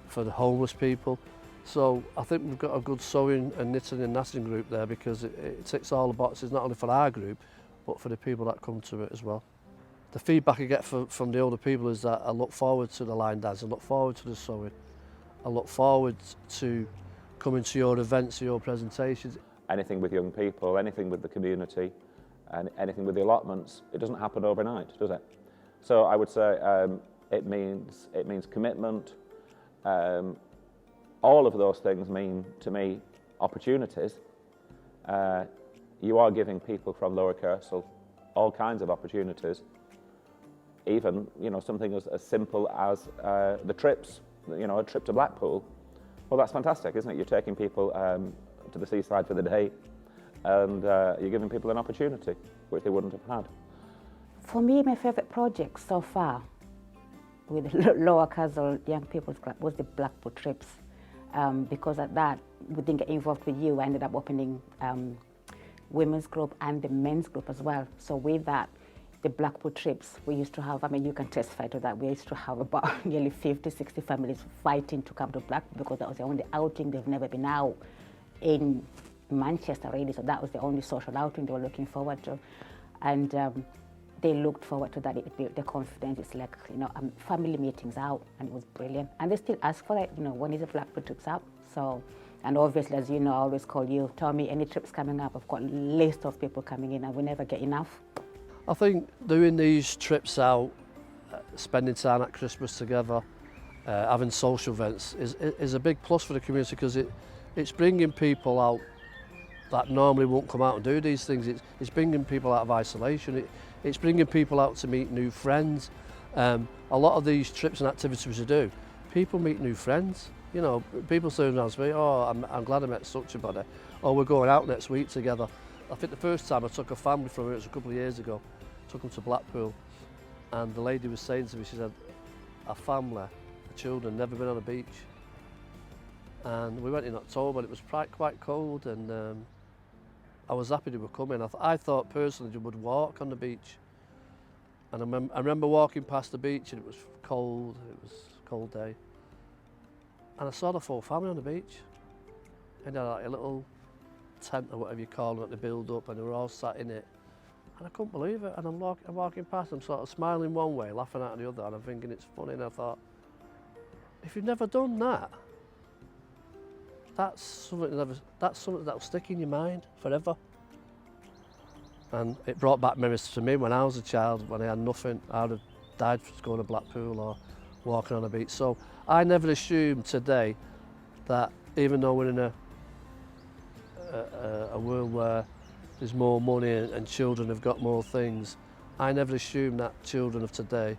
for the homeless people. So I think we've got a good sewing and knitting and nattering group there because it ticks all the boxes, not only for our group, but for the people that come to it as well. The feedback I get from the older people is that I look forward to the line dance, I look forward to the sewing, I look forward to coming to your events, your presentations. Anything with young people, anything with the community, and anything with the allotments, it doesn't happen overnight, does it? So I would say it means commitment. All of those things mean, to me, opportunities. You are giving people from Lower Kersal all kinds of opportunities. Even, something as simple as the trips, a trip to Blackpool. Well, that's fantastic, isn't it? You're taking people to the seaside for the day, and you're giving people an opportunity, which they wouldn't have had. For me, my favourite project so far with the Lower Kersal Young People's Club was the Blackpool trips. Because at that, we didn't get involved with you. I ended up opening women's group and the men's group as well. So with that, the Blackpool trips, we used to have, you can testify to that, we used to have about nearly 50, 60 families fighting to come to Blackpool because that was the only outing. They've never been out in Manchester really, so that was the only social outing they were looking forward to. And they looked forward to that. It built their confidence. It's like, family meetings out, and it was brilliant. And they still ask for it, when is the Blackpool trips out? So, and obviously, as you know, I always call you, tell me any trips coming up. I've got a list of people coming in, and we never get enough. I think doing these trips out, spending time at Christmas together, having social events is a big plus for the community because it's bringing people out that normally won't come out and do these things. It's bringing people out of isolation. It's bringing people out to meet new friends. A lot of these trips and activities we do, people meet new friends. People say around to me, oh, I'm glad I met such a body. Or we're going out next week together. I think the first time I took a family from here, it was a couple of years ago, took them to Blackpool, and the lady was saying to me, she said, our family, the children, never been on a beach. And we went in October, it was quite cold, and I was happy they were coming. I thought personally they would walk on the beach. And I remember walking past the beach and it was cold, it was a cold day. And I saw the full family on the beach. And they had like a little tent or whatever you call it, the build up, and they were all sat in it. And I couldn't believe it. And I'm walking past them, sort of smiling one way, laughing at the other, and I'm thinking it's funny. And I thought, if you've never done that, that's something that'll stick in your mind forever. And it brought back memories to me when I was a child, when I had nothing. I would have died for going to Blackpool or walking on a beach. So I never assumed today that even though we're in a world where there's more money and children have got more things, I never assumed that children of today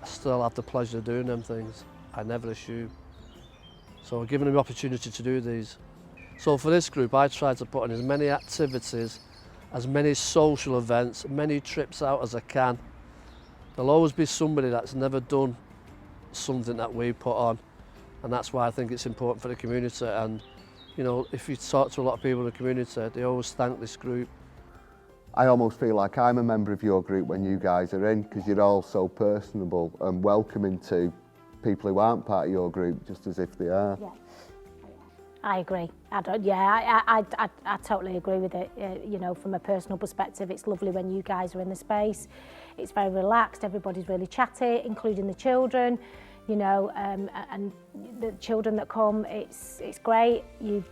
still have the pleasure of doing them things. I never assumed. So giving them the opportunity to do these So for this group, I try to put in as many activities, as many social events, many trips out as I can. There'll always be somebody that's never done something that we put on, and that's why I think it's important for the community. And you know, if you talk to a lot of people in the community, they always thank this group. I almost feel like I'm a member of your group when you guys are in, because you're all so personable and welcoming to people who aren't part of your group, just as if they are. Yeah. I agree. I totally agree with it. You know, from a personal perspective, it's lovely when you guys are in the space. It's very relaxed. Everybody's really chatty, including the children. You know, and the children that come, it's great. You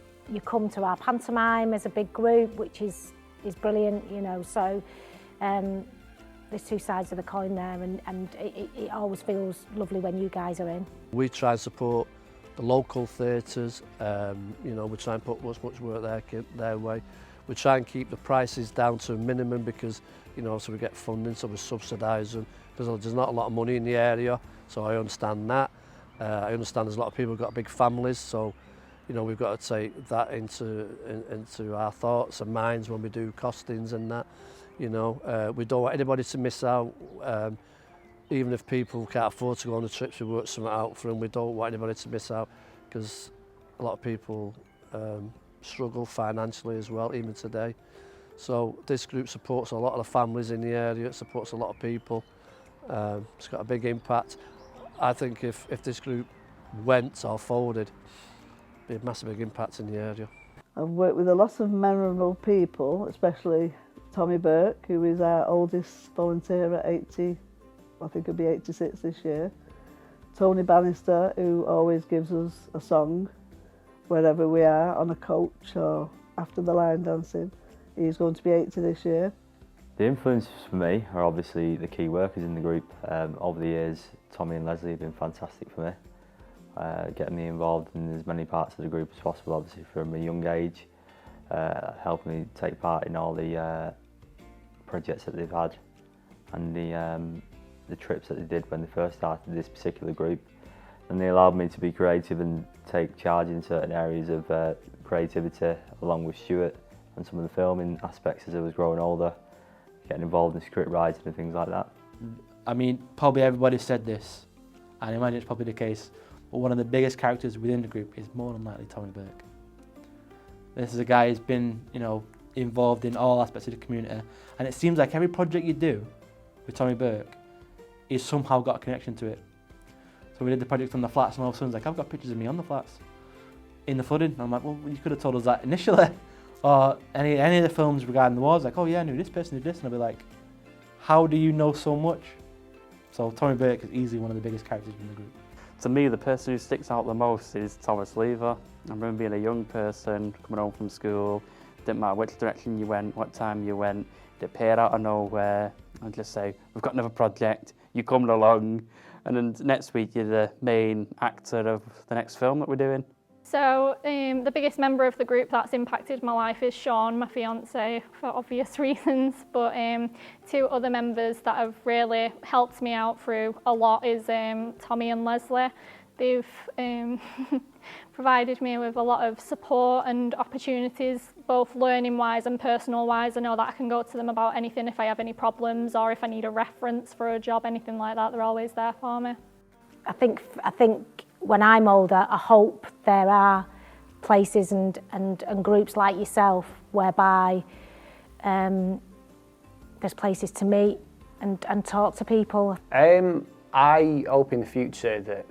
come to our pantomime as a big group, which is brilliant. You know, so there's two sides of the coin there, and it always feels lovely when you guys are in. We try and support the local theatres, you know, we try and put as much work their way. We try and keep the prices down to a minimum because, you know, so we get funding, so we subsidise them. There's not a lot of money in the area, so I understand that. I understand there's a lot of people who've got big families, so, you know, we've got to take that into our thoughts and minds when we do costings and that. You know, we don't want anybody to miss out. Even if people can't afford to go on the trips, we work something out for them. We don't want anybody to miss out because a lot of people struggle financially as well, even today. So this group supports a lot of the families in the area, it supports a lot of people. It's got a big impact. I think if this group went or folded, it'd be a massive big impact in the area. I've worked with a lot of memorable people, especially Tommy Burke, who is our oldest volunteer at 80. I think he'll be 86 this year. Tony Bannister, who always gives us a song wherever we are, on a coach or after the line dancing. He's going to be 80 this year. The influences for me are obviously the key workers in the group. Over the years, Tommy and Leslie have been fantastic for me, getting me involved in as many parts of the group as possible, obviously from a young age, helping me take part in all the projects that they've had and the trips that they did when they first started this particular group. And they allowed me to be creative and take charge in certain areas of creativity, along with Stuart and some of the filming aspects as I was growing older, getting involved in script writing and things like that. I mean, probably everybody said this, and I imagine it's probably the case, but one of the biggest characters within the group is more than likely Tommy Burke. This is a guy who's been, you know, involved in all aspects of the community, and it seems like every project you do with Tommy Burke, he's somehow got a connection to it. So we did the project on the flats, and all of a sudden, like, I've got pictures of me on the flats in the flooding. And I'm like, well, you could have told us that initially. Or any of the films regarding the wars, like, oh yeah, I knew this person did this, and I'll be like, how do you know so much? So Tommy Burke is easily one of the biggest characters in the group. To me, the person who sticks out the most is Thomas Lever. I remember being a young person, coming home from school, didn't matter which direction you went, what time you went, it appeared out of nowhere, and just say, we've got another project, you coming along, and then next week you're the main actor of the next film that we're doing. So the biggest member of the group that's impacted my life is Sean, my fiance, for obvious reasons, but two other members that have really helped me out through a lot is Tommy and Leslie. They've provided me with a lot of support and opportunities, both learning-wise and personal-wise. I know that I can go to them about anything if I have any problems or if I need a reference for a job, anything like that, they're always there for me. I think when I'm older, I hope there are places and groups like yourself whereby there's places to meet and talk to people. I hope in the future that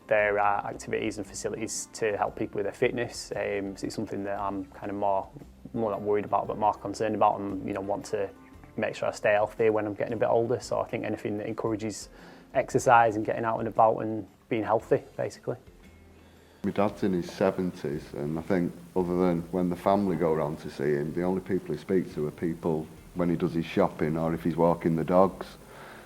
there are activities and facilities to help people with their fitness. It's something that I'm kind of more not worried about, but more concerned about, and want to make sure I stay healthy when I'm getting a bit older. So I think anything that encourages exercise and getting out and about and being healthy, basically. My dad's in his 70s, and I think other than when the family go around to see him, the only people he speaks to are people when he does his shopping or if he's walking the dogs.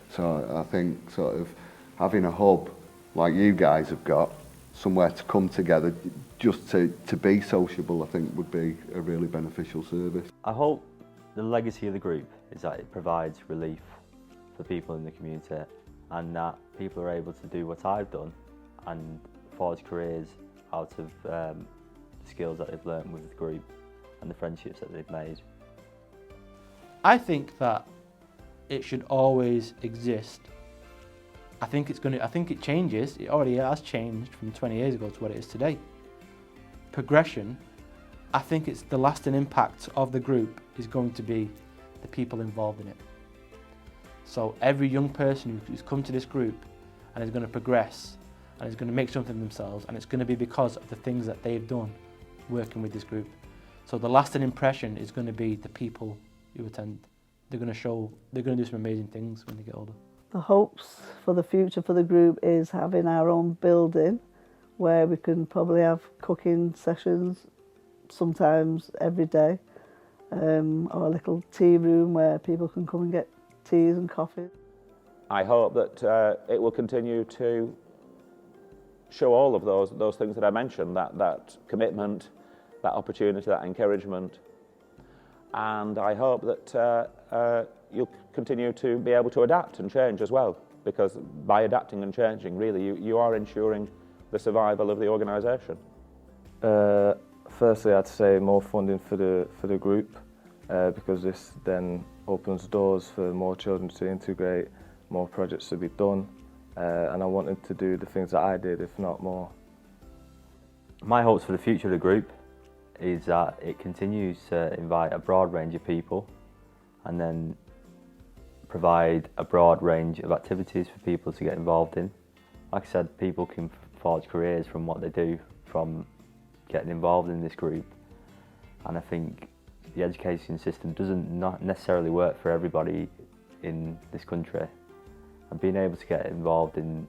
So I think sort of having a hub like you guys have got, somewhere to come together just to be sociable, I think would be a really beneficial service. I hope the legacy of the group is that it provides relief for people in the community, and that people are able to do what I've done and forge careers out of the skills that they've learnt with the group and the friendships that they've made. I think that it should always exist. I think it changes. It already has changed from 20 years ago to what it is today. Progression, I think it's the lasting impact of the group is going to be the people involved in it. So every young person who's come to this group and is going to progress and is going to make something of themselves, and it's going to be because of the things that they've done working with this group. So the lasting impression is going to be the people who attend. They're going to do some amazing things when they get older. The hopes for the future for the group is having our own building where we can probably have cooking sessions sometimes every day, or a little tea room where people can come and get teas and coffee. I hope that it will continue to show all of those things that I mentioned, that commitment, that opportunity, that encouragement. And I hope that you'll continue to be able to adapt and change as well, because by adapting and changing, really, you are ensuring the survival of the organisation. Firstly, I'd say more funding for the group, because this then opens doors for more children to integrate, more projects to be done, and I wanted to do the things that I did, if not more. My hopes for the future of the group is that it continues to invite a broad range of people and then provide a broad range of activities for people to get involved in. Like I said, people can forge careers from what they do, from getting involved in this group. And I think the education system doesn't not necessarily work for everybody in this country. And being able to get involved in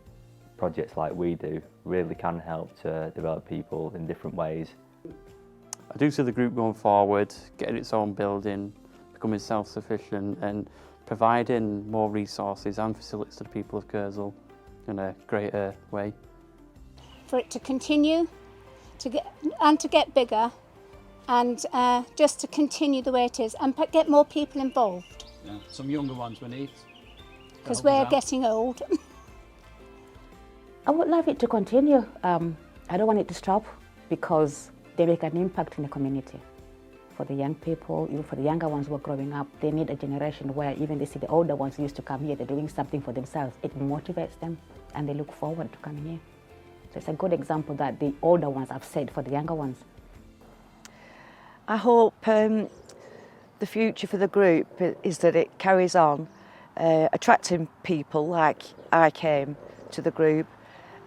projects like we do really can help to develop people in different ways. I do see the group going forward, getting its own building, becoming self-sufficient and providing more resources and facilities to the people of Kersal in a greater way. For it to continue to get bigger and just to continue the way it is and get more people involved. Yeah, some younger ones we need. Because we're getting old. I would love it to continue. I don't want it to stop because they make an impact in the community. For the young people, even for the younger ones who are growing up, they need a generation where even they see the older ones who used to come here, they're doing something for themselves. It motivates them and they look forward to coming here. So it's a good example that the older ones have said for the younger ones. I hope the future for the group is that it carries on attracting people like I came to the group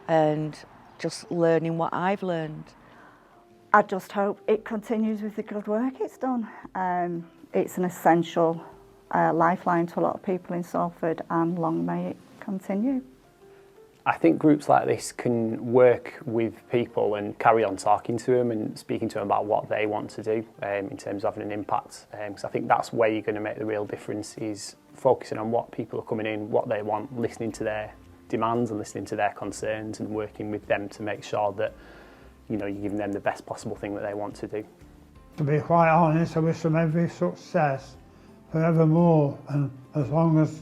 and just learning what I've learned. I just hope it continues with the good work it's done. It's an essential lifeline to a lot of people in Salford, and long may it continue. I think groups like this can work with people and carry on talking to them and speaking to them about what they want to do in terms of having an impact. Because I think that's where you're going to make the real difference, is focusing on what people are coming in, what they want, listening to their demands and listening to their concerns and working with them to make sure that you're giving them the best possible thing that they want to do. To be quite honest, I wish them every success forevermore, and as long as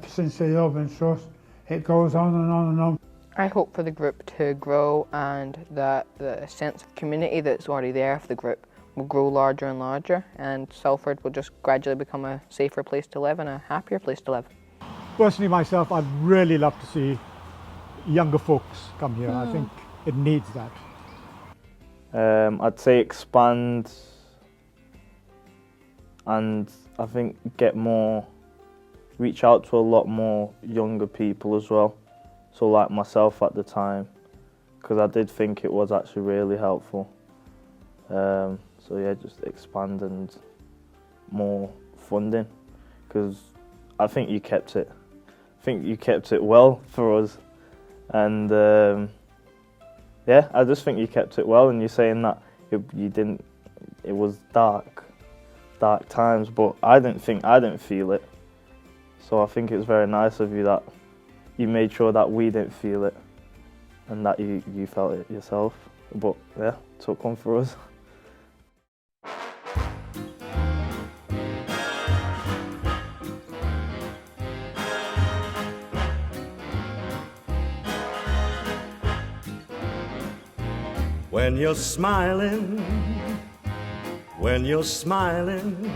since they love and trust, it goes on and on and on. I hope for the group to grow and that the sense of community that's already there for the group will grow larger and larger, and Salford will just gradually become a safer place to live and a happier place to live. Personally myself, I'd really love to see younger folks come here. I think it needs that. I'd say expand and I think reach out to a lot more younger people as well. So like myself at the time, because I did think it was actually really helpful. So yeah, just expand and more funding, because I think you kept it. I think you kept it well for us, and yeah, I just think you kept it well. And you're saying that you didn't. It was dark times, but I didn't feel it. So I think it's very nice of you that you made sure that we didn't feel it, and that you felt it yourself. But yeah, took one for us. When you're smiling, when you're smiling,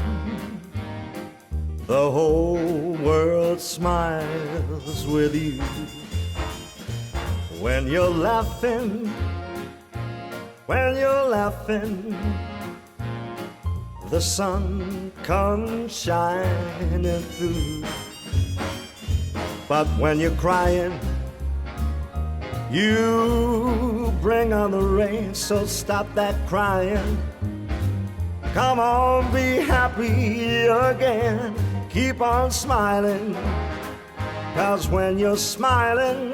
the whole world smiles with you. When you're laughing, when you're laughing, the sun comes shining through. But when you're crying, you bring on the rain, so stop that crying. Come on, be happy again. Keep on smiling, 'cause when you're smiling,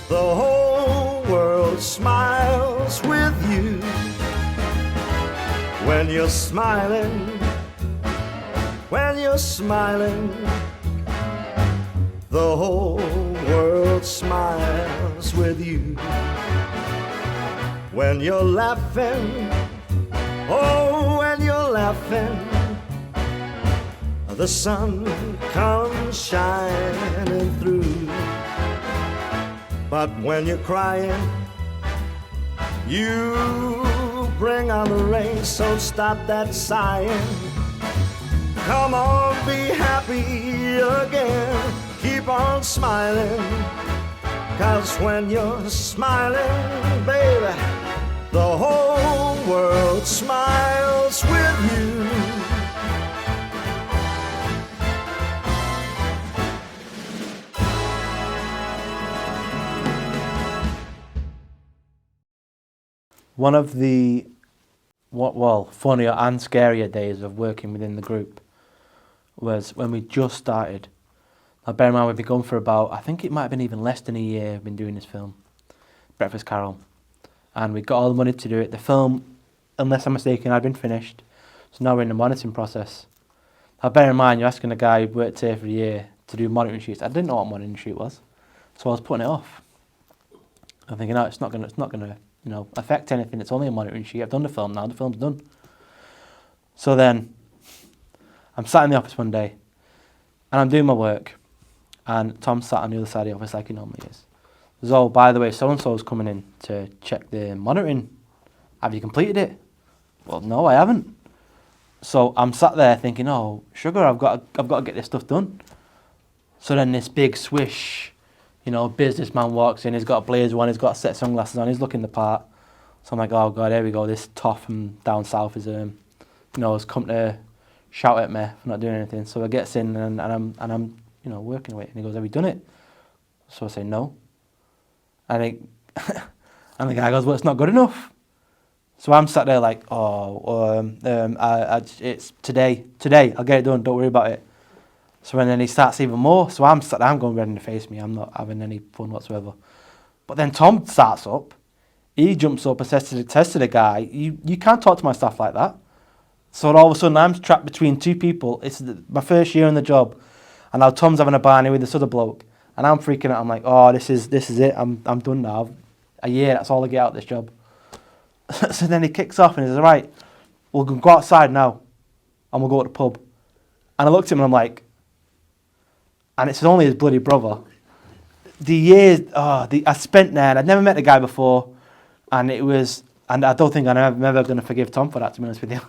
the whole world smiles with you. When you're smiling, when you're smiling, the whole world smiles with you. When you're laughing, oh, when you're laughing, the sun comes shining through. But when you're crying, you bring on the rain, so stop that sighing. Come on, be happy again. Keep on smiling, 'cause when you're smiling, baby, the whole world smiles with you. One of the funnier and scarier days of working within the group was when we just started. Now bear in mind we've been going for about, I think it might have been even less than a year we've been doing this film, Breakfast Carol. And we got all the money to do it. The film, unless I'm mistaken, had been finished. So now we're in the monitoring process. Now bear in mind you're asking a guy who worked here for a year to do monitoring shoots. I didn't know what a monitoring shoot was. So I was putting it off. I'm thinking, no, it's not gonna affect anything. It's only a monitoring shoot. I've done the film now. The film's done. So then, I'm sat in the office one day, and I'm doing my work, and Tom sat on the other side of the office like he normally is. He goes, oh, by the way, so-and-so's coming in to check the monitoring. Have you completed it? Well, no, I haven't. So I'm sat there thinking, oh, sugar, I've got to get this stuff done. So then this big swish, businessman walks in, he's got a blazer on, he's got a set of sunglasses on, he's looking the part. So I'm like, oh God, here we go, this toff from down south is, has come to shout at me for not doing anything. So I gets in and I'm working away, and he goes, have you done it? So I say, no. And the guy goes, well, it's not good enough. So I'm sat there like, it's today, I'll get it done, don't worry about it. So and then he starts even more. So I'm sat there, I'm going red in the face, I'm not having any fun whatsoever. But then Tom starts up, he jumps up and says to the guy, you can't talk to my staff like that. So all of a sudden I'm trapped between two people. It's my first year in the job, and now Tom's having a barney with this other bloke, and I'm freaking out. I'm like, oh, this is it. I'm done now. A year, that's all I get out of this job. So then he kicks off and he says, right, we'll go outside now, and we'll go to the pub. And I looked at him and I'm like, and it's only his bloody brother. The years I spent there, and I'd never met the guy before, and I don't think I'm ever going to forgive Tom for that, to be honest with you.